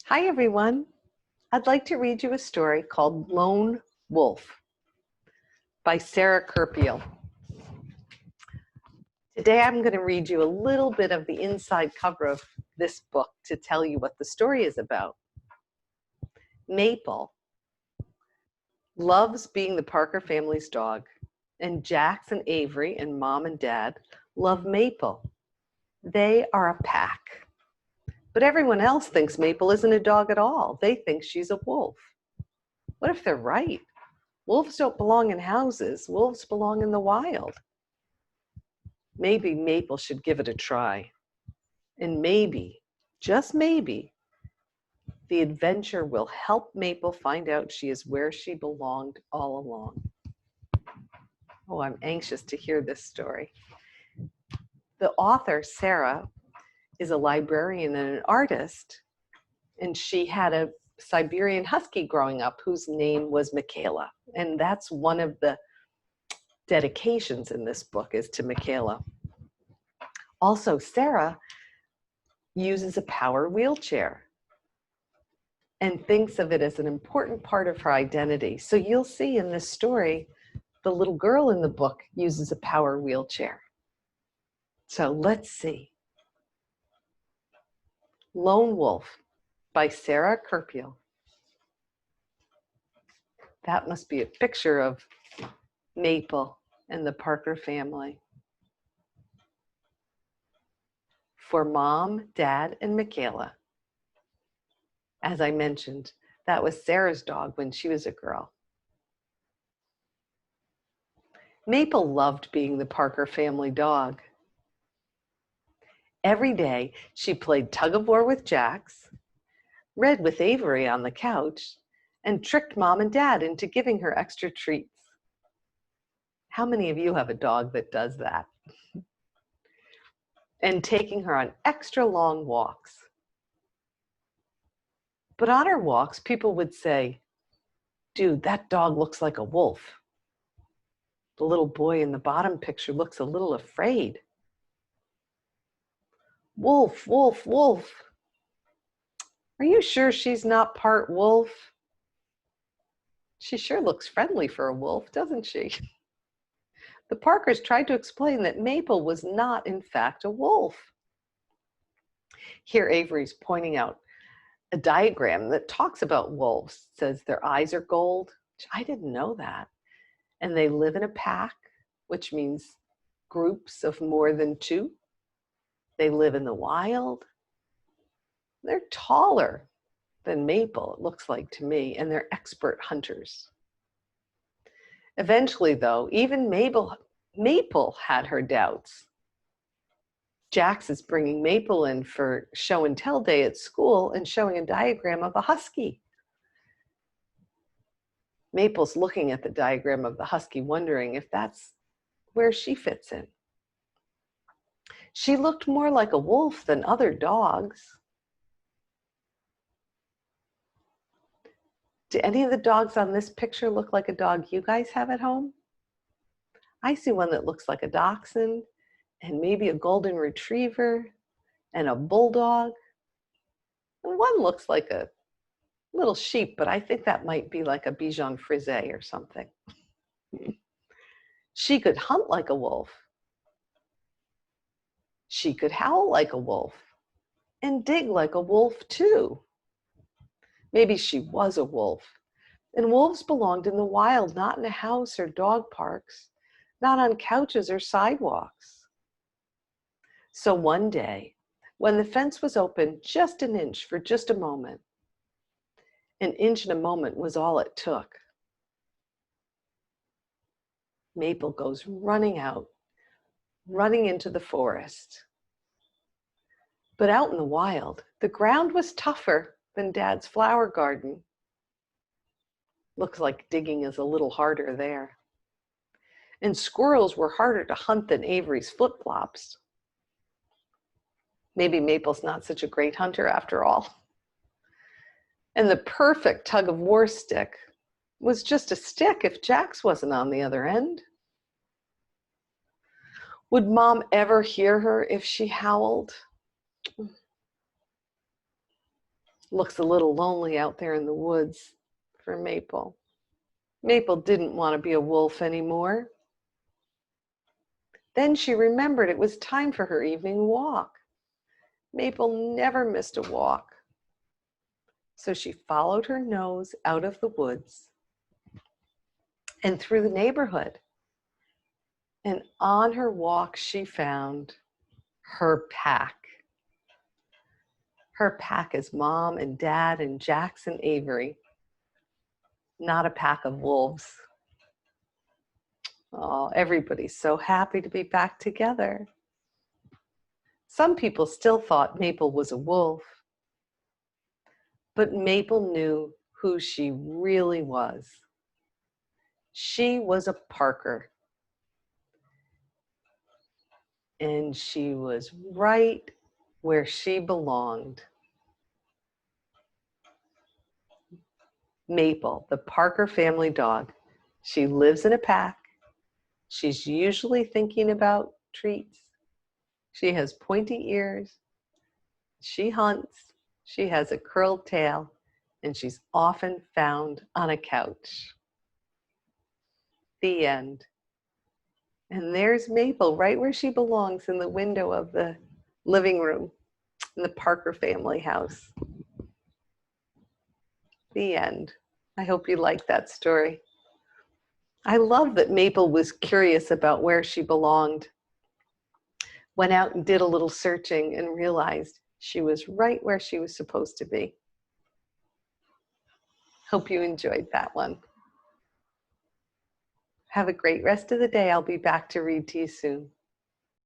Hi, everyone. I'd like to read you a story called Lone Wolf by Sara Kurpiel. Today, I'm going to read you a little bit of the inside cover of this book to tell you what the story is about. Maple loves being the Parker family's dog, and Jax and Avery and Mom and Dad love Maple. They are a pack. But everyone else thinks Maple isn't a dog at all. They think she's a wolf. What if they're right? Wolves don't belong in houses. Wolves belong in the wild. Maybe Maple should give it a try. And maybe, just maybe, the adventure will help Maple find out she is where she belonged all along. Oh, I'm anxious to hear this story. The author, Sara, is a librarian and an artist, and she had a Siberian Husky growing up whose name was Michaela. And that's one of the dedications in this book is to Michaela. Also, Sara uses a power wheelchair and thinks of it as an important part of her identity. So you'll see in this story, the little girl in the book uses a power wheelchair. So let's see. Lone Wolf by Sara Kurpiel. That must be a picture of Maple and the Parker family. For Mom, Dad, and Michaela. As I mentioned, that was Sara's dog when she was a girl. Maple loved being the Parker family dog. Every day, she played tug-of-war with Jax, read with Avery on the couch, and tricked Mom and Dad into giving her extra treats. How many of you have a dog that does that? And taking her on extra long walks. But on her walks, people would say, "Dude, that dog looks like a wolf." The little boy in the bottom picture looks a little afraid. "Wolf, wolf, wolf. Are you sure she's not part wolf? She sure looks friendly for a wolf, doesn't she?" The Parkers tried to explain that Maple was not, in fact, a wolf. Here Avery's pointing out a diagram that talks about wolves. It says their eyes are gold. I didn't know that. And they live in a pack, which means groups of more than two. They live in the wild. They're taller than Maple, it looks like to me, and they're expert hunters. Eventually, though, even Maple had her doubts. Jax is bringing Maple in for show and tell day at school and showing a diagram of a husky. Maple's looking at the diagram of the husky, wondering if that's where she fits in. She looked more like a wolf than other dogs. Do any of the dogs on this picture look like a dog you guys have at home? I see one that looks like a dachshund and maybe a golden retriever and a bulldog. And one looks like a little sheep, but I think that might be like a Bichon Frise or something. She could hunt like a wolf. She could howl like a wolf and dig like a wolf too. Maybe she was a wolf. And wolves belonged in the wild, not in a house or dog parks, not on couches or sidewalks. So one day, when the fence was open just an inch for just a moment, an inch and a moment was all it took. Maple goes running out, running into the forest. But out in the wild, the ground was tougher than Dad's flower garden. Looks like digging is a little harder there. And squirrels were harder to hunt than Avery's flip-flops. Maybe Maple's not such a great hunter after all. And the perfect tug-of-war stick was just a stick if Jax wasn't on the other end. Would Mom ever hear her if she howled? Looks a little lonely out there in the woods for Maple. Maple didn't want to be a wolf anymore. Then she remembered it was time for her evening walk. Maple never missed a walk. So she followed her nose out of the woods and through the neighborhood. And on her walk, she found her pack. Her pack is Mom and Dad and Jax and Avery, not a pack of wolves. Oh, everybody's so happy to be back together. Some people still thought Maple was a wolf, but Maple knew who she really was. She was a Parker, and she was right where she belonged. Maple, the Parker family dog. She lives in a pack. She's usually thinking about treats. She has pointy ears. She hunts. She has a curled tail, and she's often found on a couch. The end. And there's Maple right where she belongs in the window of the living room in the Parker family house. The end. I hope you liked that story. I love that Maple was curious about where she belonged. Went out and did a little searching and realized she was right where she was supposed to be. Hope you enjoyed that one. Have a great rest of the day. I'll be back to read to you soon.